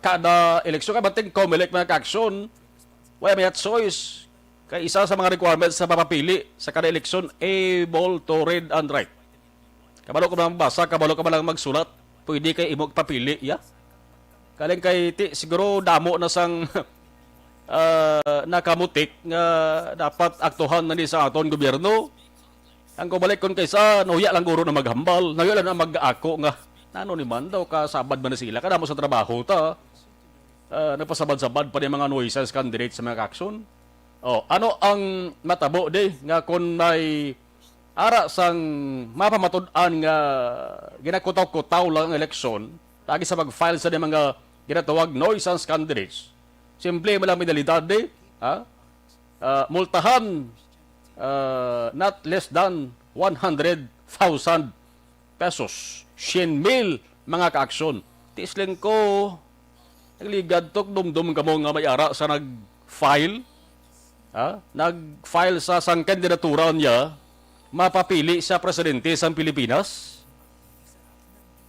kada eleksyon kay bating COMELEC mga ka-aksyon, wala may choice. Kay isa sa mga requirements sa papapili sa kada eleksyon, able to read and write. Kabalo ka lang magbasa, kabalo ka lang magsulat, pwede kay imog papili, ya? Kaling kay siguro damo na sang nakamutik nga dapat aktuhan na ni sa aton gobyerno. Ang kumalik kon kaysa nuya lang guro na maghambal, nuya lang na mag-ako nga nano ni man daw kasabad man na sila kada mo sa trabaho ta. Nagpasabad-sabad pa ni mga nuisance candidates sa mga aksyon. Oh, ano ang matabo de nga kon may ara sang mapamatud-an nga ginakutaw-kutaw lang ang eleksyon, lagi sa mag-file sa mga ginatawag nuisance candidates. Simple mo lang medalidad de, multahan not less than 100,000 pesos. 100,000 mga ka-aksyon. Tisling ko, nagligad tok dumdum ka mo nga may ara sa nag-file. Nag-file sa sang kandidatura niya, mapapili sa presidente sa Pilipinas.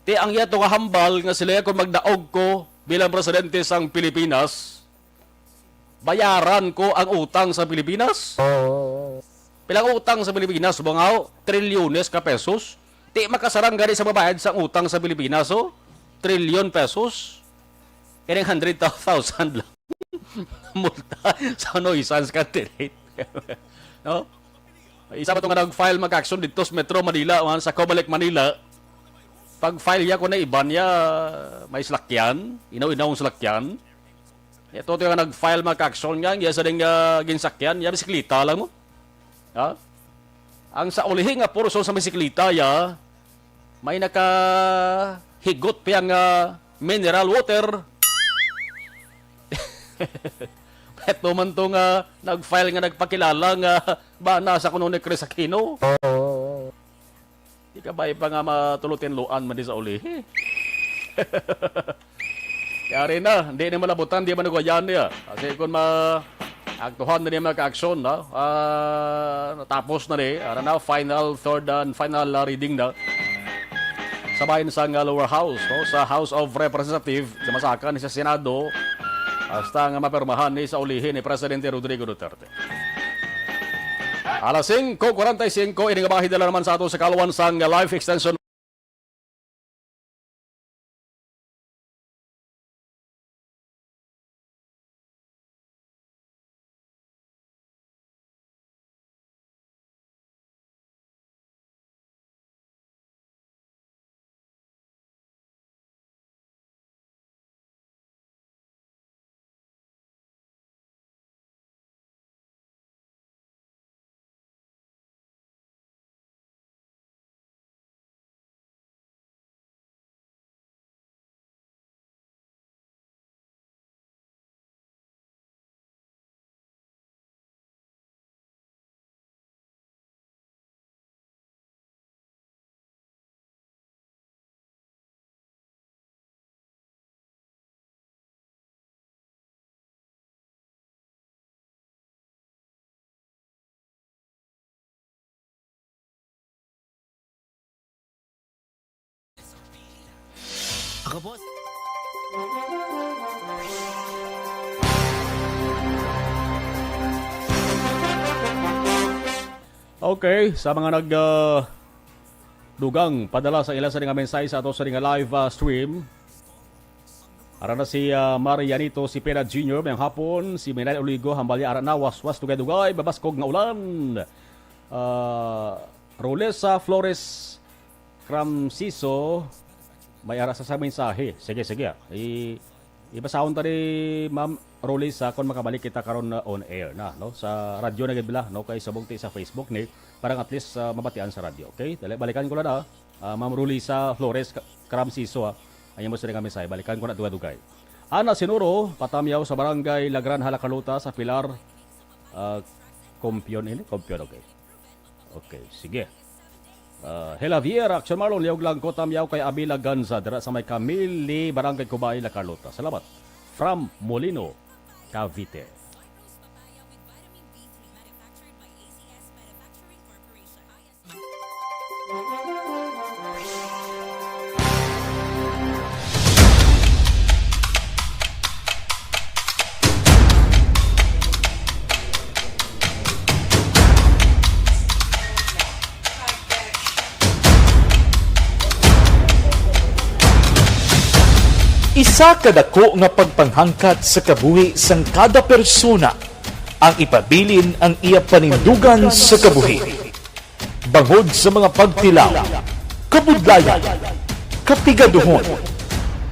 Ti ang yato nga hambal nga sila kung magdaog ko bilang presidente sang Pilipinas, bayaran ko ang utang sa Pilipinas. Pilang utang sa Pilipinas, bungaw, trilyones ka pesos. Di makasarang gani sa babayad sa utang sa Pilipinas, trilyon pesos. Ining 100,000 lang. Multa sa nuisance candidate. No? Isa pa ito nga nag-file mag-action dito sa Metro Manila, sa COMELEC Manila. Pag-file niya ko na iba niya, may slakyan, inaw-inawang slakyan. Ito nga nag-file mag-action niya, yung sa ding ginsakyan, yung bisiklita lang mo. Ang sa ulihin nga porso sa bisiklita, may nakahigot pa yung mineral water. Ito man ito nga nag-file nga nagpakilala nga ba nasa kuno ni Chris Aquino. Di ka ba pa nga matulutin luan man di sa ulihin? Kaya rin na, hindi naman labutan, hindi naman nagwayan niya. Kasi kung aktuhan na niya magka-aksyon, natapos na niya, na final, third and final reading na. Sabahin sa lower house, sa House of Representatives, sa masakan sa Senado, hasta nga mapirmahan ni sa ulihin ni Presidente Rodrigo Duterte. Alas 5:45, iningabahid na naman sa ato sa kaluan sang live extension. Okay, sa mga dugang padala sa ilan sa nga mensahe sa ato sa nga live stream. Ara na si Marianito, si Pera Jr. mayang hapon, si Minay Oligo, hambalya ara na waswas dugay-dugay, babaskog nga ulan. Rolesa Flores Cramciso, may ara sa mensahe. Sige. Ibasahon ta ni Ma'am Rolesa kung makabalik kita karon on air na, no? Sa radyo na gibla, no? Kay sabong ti sa Facebook ni parang at least mabatian sa radyo. Okay? Dali balikan ko na Ma'am Rolesa Flores Cramciso, ayun mo sa nga mensahe. Balikan ko na dugay-dugay. Ana Sinuro, patamyaw sa barangay Lagran Halakaluta sa Pilar Compion ini, Compion, okay. Okay, sige. Helavier, Action Marlon, liog lang ko tamyaw kay Abila Ganza, dira sa may Camille, Barangay Kubay, La Carlota. Salamat. From Molino, Cavite. Isa kadako nga pagpanghangkat sa kabuhi sang kada persona ang ipabilin ang iya panindugan sa kabuhi. Bangod sa mga pagtilaw, kabudlayan, kapigaduhon,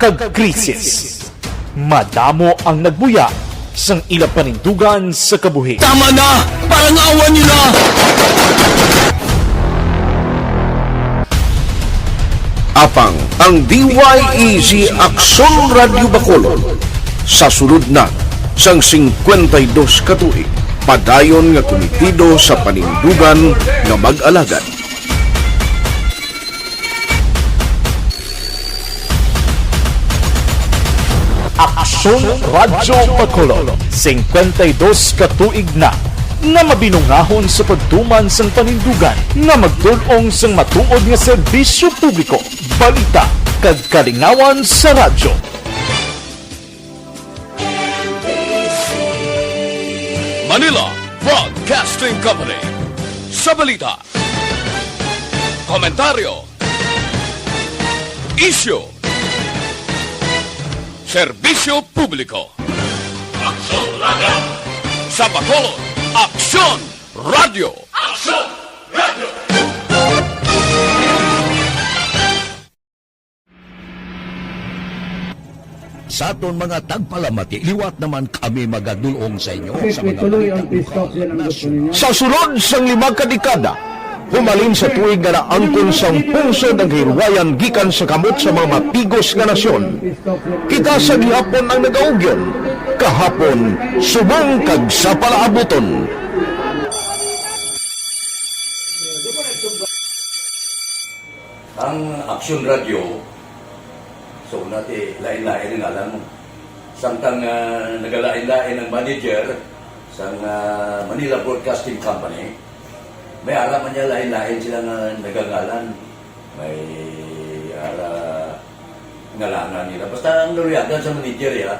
kagkrisis, madamo ang nagbuya sang ila panindugan sa kabuhi. Tama na! Parang awa niyo na! Apang ang DYEZ Aksyon Radio Bacolod sa sulod na sang 52 katuig padayon nga komitido sa panindugan nga mag-alagad. Aksyon Radyo Bacolod, 52 katuig na nga mabinungahon sa pagtuman sang panindugan nga magtulong sang matuod nga serbisyo publiko, balita kag kalingawan sa radyo. Manila Broadcasting Company sa balita, komentaryo, isyu, serbisyo publiko. Aksyon Radio! Sa Bacolod, Aksyon Radio! Aksyon Radio! Sa aton mga tagpalamati, liwat naman kami magadulong sa inyo sa mga sa sulod sang 5 kadekada, humalin sa tuig nga naangkon sang pungsod ang hirwayan gikan sa kamot sa mga mapigos nga nasyon. Kita sa gihapon ang nagaugyon, kahapon subong kag sa palaabuton. Ang Aksyon Radio, so natin lain-lain ang alam mo. Samtang nagalain-lain ang manager sa Manila Broadcasting Company, may alaman niya lain-lain sila nga nagangalan. May ngalangan nila. Basta ang naluyagan sa manager ya,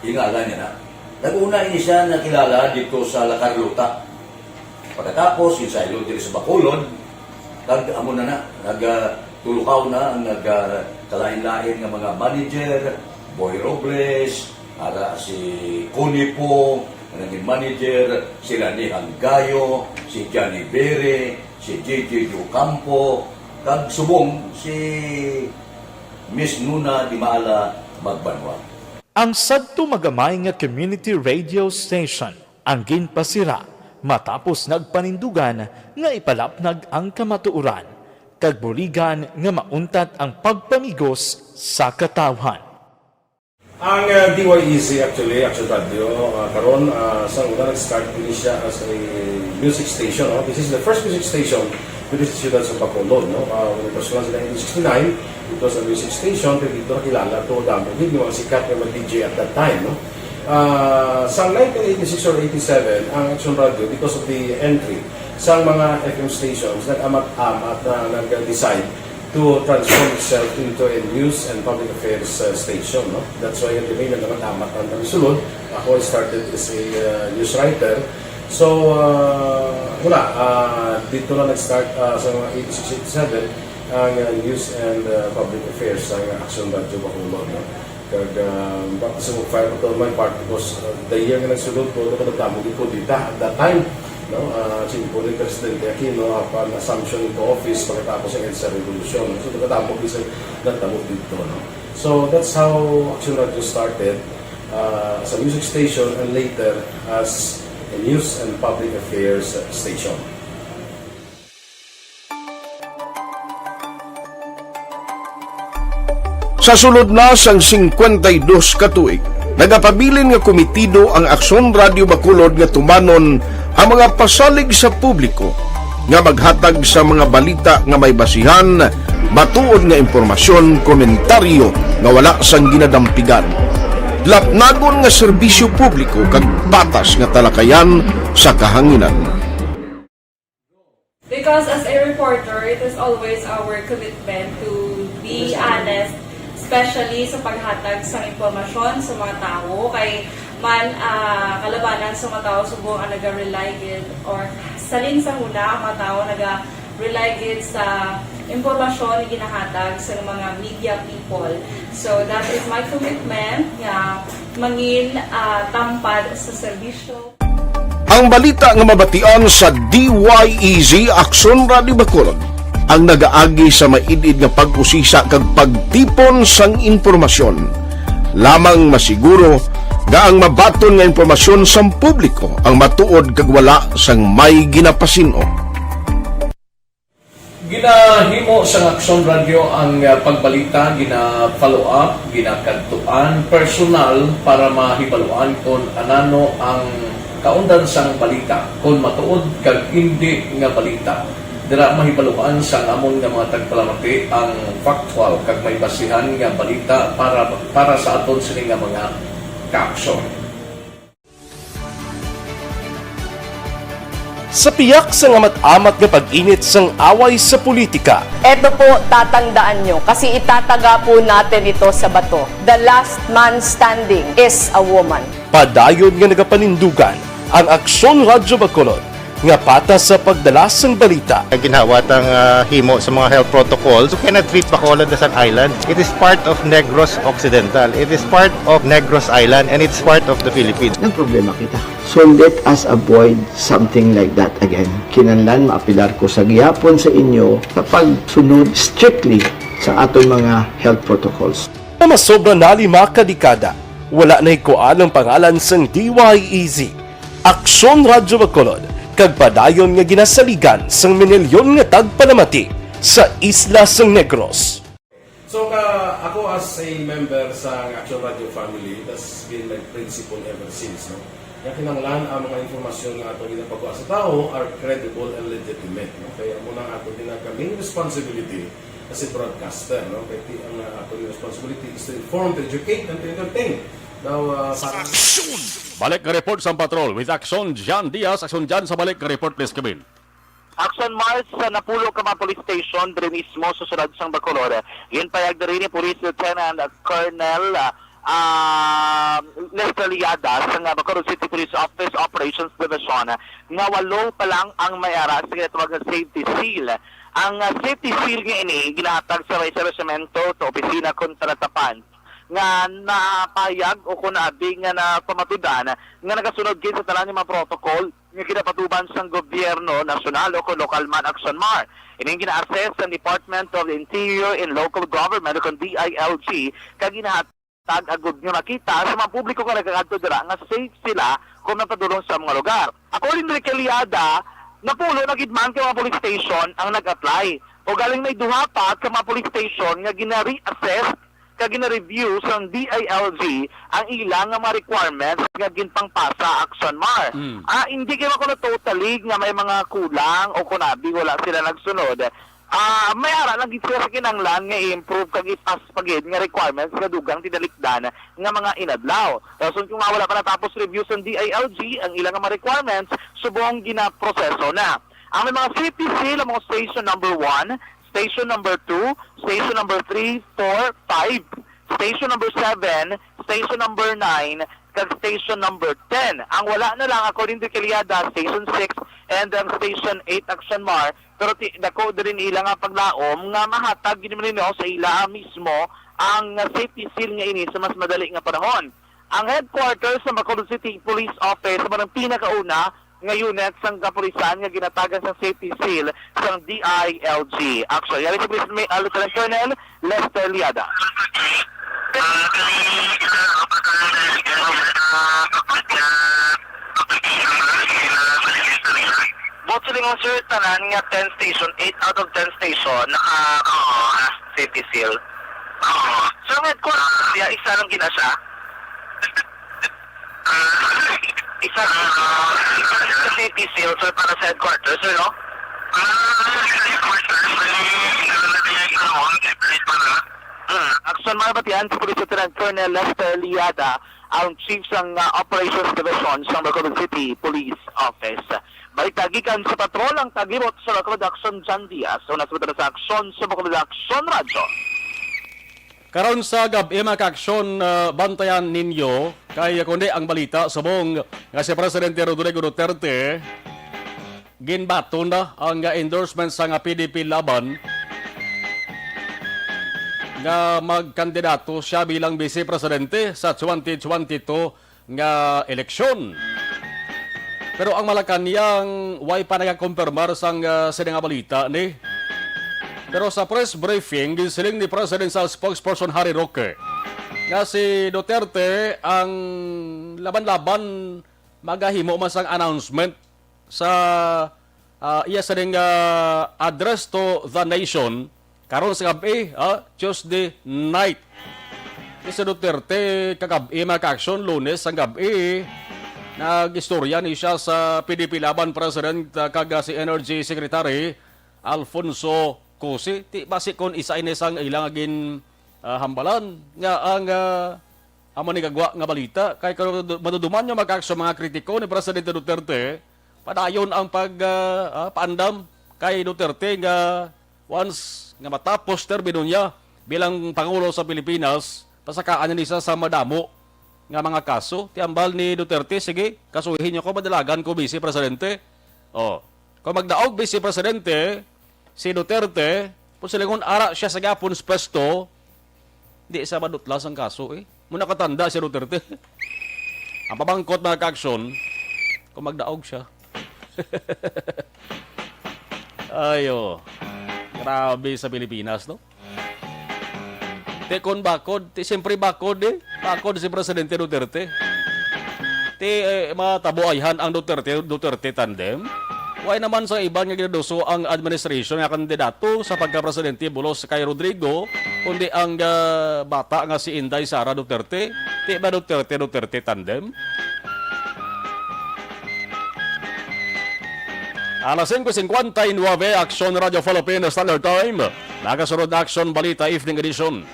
ingalan niya na. Nag-una ini siya nakilala dito sa La Carlota. Pagkatapos, yung sa ilo dito sa Bacolod, amo na nagtulukaw na ang nagkalain-lain ng mga manager, Boy Robles, si Connie po, naging manager, si Rani Hanggayo, si Johnny Bere, si JJ Ducampo, kag subong si Miss Nuna Di Maala Magbanwa. Ang sadto magamay nga community radio station ang ginpasira matapos nagpanindugan nga ipalapnag ang kamatuuran kag buligan nga mauntat ang pagpamigos sa katawhan. Ang DYEZ actually, Aksyon Radio, karon sa una nag-start din siya as a music station. No? This is the first music station with the ciudad sa Bacolod. No? When it was launched in 1969, it was a music station. Pero dito nakilala to dami yung mga sikat na mag-DJ at that time. No? Sa 1986 or 87, ang Aksyon Radio, because of the entry sa mga FM stations, nag-amat-amat na nag-decide to transform itself into a news and public affairs station. No? That's why the main naman-amat ang sulod. Ako started as a news writer. So, dito na nag-start sa mga 86-87 ang news and public affairs ang Aksyon Radio Bacolod. No? Kag baptism of fire to my part because the year nga nagsulod ko, nakadamog ko dito at that time. No, po ni Presidente Aquino upon assumption into office pagkatapos ng EDSA Revolution. So, nakadamog dito. No? So, that's how Aksyon Radio started as a music station and later as a news and public affairs station. Sa sulod na sang 52 katuig, nagapabilin nga komitido ang Aksyon Radio Bacolod nga tumanon ang mga pasalig sa publiko nga maghatag sa mga balita nga may basihan, matuod nga impormasyon, komentaryo nga wala sang ginadampigan. Lapnagon nga serbisyo publiko kag batas nga talakayan sa kahanginan. Because as a reporter, it is always our commitment to be honest, especially sa paghatag sa impormasyon sa mga tao kay man kalabanan sa mga tao subong ang naga-rely or salin sa huna ang mga tao rely gid sa impormasyon na ginahatag sa mga media people. So that is my commitment nga mangin tampad sa serbisyo. Ang balita nga mabatian sa DYEZ Aksyon Radio Bacolod ang nagaagi sa maidid nga pag-usisa kag pagtipon sang impormasyon. Lamang masiguro nga ang mabaton nga impormasyon sa publiko ang matuod kag wala sang may ginapasino. Ginahimo sa Aksyon Radio ang pagbalita, gina-follow up, ginakantuan personal para mahibaluan kung anano ang kaundan sang balita, kung matuod kag hindi nga balita. Dira mahibaluan sang amon nga mga tagpalamati ang factual kag may basihan nga balita para sa aton sini nga mga kaaksyon. Sa piyak sa amat-amat nga pag-init sang away sa politika, Ito po, tatandaan nyo, kasi itataga po natin ito sa bato. The last man standing is a woman. padayon nga nagapanindugan ang Aksyon Radyo Bacolod nga patas sa pagdalas ng balita. Ginhawat ang himo sa mga health protocols. You cannot treat Bacolod as an island. It is part of Negros Occidental. It is part of Negros Island and it's part of the Philippines. Ang problema kita. So let us avoid something like that again. Kinahanglan maapilar ko sa gihapon sa inyo sa pagsunod strictly sa aton mga health protocols. Na masobra na 5 kadekada, wala na ikuan ang pangalan sang DYEZ, Aksyon Radyo Bacolod, kag padayon nga ginasaligan sang minilyon nga tagpanamati sa isla sang Negros. So ako as a member sa Action Radio family, that's been my principle ever since. No? Kaya kinanglan ang mga informasyon na atong ginapagawa sa tao are credible and legitimate. No? Kaya muna ato ginagawing responsibility as a broadcaster. No? Kaya ang atong responsibility is to inform, to educate, and to entertain. Now, Balik ka report sa patrol with Action Jan Diaz. Action Jan sa balik ka report, please, Kevin. Action Mars sa Napulo Kama Police Station, diri mismo susunod sang Bacolod. Yun payag diri ni Police Lieutenant Colonel Lester Liada sa Bacolod City Police Office Operations Division nga 8 pa lang ang mayara sa ginatawag na safety seal. Ang safety seal nga ini ginatag sa may establishmento to opisina kontra tapan nga napayag o kunabi nga na pamatudan nga nagasunod gid sa tanan mga protocol nga ginapatuban sa gobyerno nasyonal o local man Action Mar. Ining gina-assess sa Department of the Interior and Local Government o DILG kag ginahatag agud nga makita sa mga publiko nga nagkakadto dira nga safe sila kung napadulong sa mga lugar. According to Liada, Napulo na gid man kay mga police station ang nag-apply o galing may duha pa ka mga police station nga gina-reassess kag gina-review sa DILG ang ilang nga mga requirements nga ginpangpasa Action Mar. Hindi kayo ako na totally nga may mga kulang o kunabi wala sila nagsunod. May ara lang gid sila sa kinanglan nga i-improve kag ipas pagid nga requirements nga dugang tinalikdan nga mga inadlaw. So kung wala pa natapos review sa DILG ang ilang nga mga requirements subong ginaproseso na. Ang may mga safety seal ang mga station number 1, Station number 2, Station number 3, 4, 5, Station number 7, Station number 9, kag Station number 10. Ang wala na lang, according to Kiliada, Station 6 and Station 8 Action Mar. Pero dako din ilang nga paglaom nga mahatag gid ninyo sa ila mismo ang safety seal nga ini sa mas madali nga panahon. Ang headquarters sa Bacolod City Police Office sa mga pinakauna nga unit sang kapulisan nga ginatagan sa safety seal sang DILG. Actually, yari si Police Lieutenant Colonel Lester Liada. Bot siling sir, tanan nga 10 station, 8 out of 10 station, safety seal. So, ang headquarters, isa lang gina siya. Isa sa safety seal so para sa headquarters, no? Action Marbatian sa Police Lieutenant Colonel Lester Liada, ang Chief ng Operations Division sa Bacolod City Police Office. Balik tagikan sa patrol ang tagirot sa Bacolod Action Jan Diaz. Una sa aksyon sa Bacolod Action Radio. Karon sa gabi mga kaaksyon, bantayan ninyo kay kundi ang balita subong nga si Presidente Rodrigo Duterte ginbato na ang endorsement sa nga PDP laban nga magkandidato siya bilang Vice Presidente sa 2022 nga eleksyon. Pero ang Malacanang way pa nagakumpirmar sang nga balita ni. Pero sa press briefing, ginsiling ni Presidential Spokesperson Harry Roque nga si Duterte ang laban-laban magahimo man sang announcement sa iya sa ring address to the nation karon sa gabi, Tuesday night. Si Duterte kagabi maka-action Lunes ang gabi nag-istorya ni siya sa PDP Laban President kaga si Energy Secretary Alfonso Cusi. Ti basi kon isa inisang ilang agin hambalan nga ang amo ni kagwa nga balita kay maduduman nyo mag-action mga kritiko ni Presidente Duterte padayon ang paandam kay Duterte nga once nga matapos terbino niya bilang Pangulo sa Pilipinas, pasakaan niya sa madamo nga mga kaso. Tiambal ni Duterte, sige, kasuhin niyo ko, madalagan ko, Vice Presidente. Kung magdaog Vice Presidente, si Duterte, kung silingon ara siya sa gapon spesto, hindi sa madutlas ang kaso Muna katanda si Duterte. Ang pabangkot mga ka-aksyon, kung magdaog siya. Ayo. Grabe sa Pilipinas, no? Kon bakod, siyempre bakod Bakod si Presidente Duterte. Matabuayhan ang Duterte tandem. Why naman sa ibang nga ginaduso ang administration nga kandidato sa pagka-presidente bulos kay Rodrigo, kundi ang bata nga si Inday Sara Duterte. Ti ba Duterte tandem? Alas 5:59, Action Radio Philippines Standard Time. Nagasunod Action Balita Evening Edition.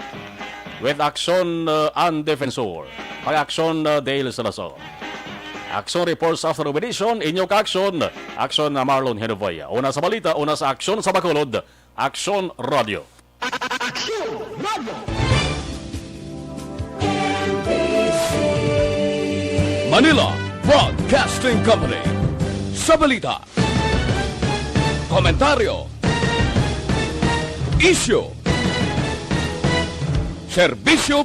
With Action and Defensor. Pag-Action Dale Salazar. Action Reports After Edition, inyong ka-action. Action na Marlon Henovaya. Una sa balita, una sa Action sa Bacolod. Action Radio. Action Radio! Manila Broadcasting Company. Sa balita. Komentaryo. Issue. Serbisyo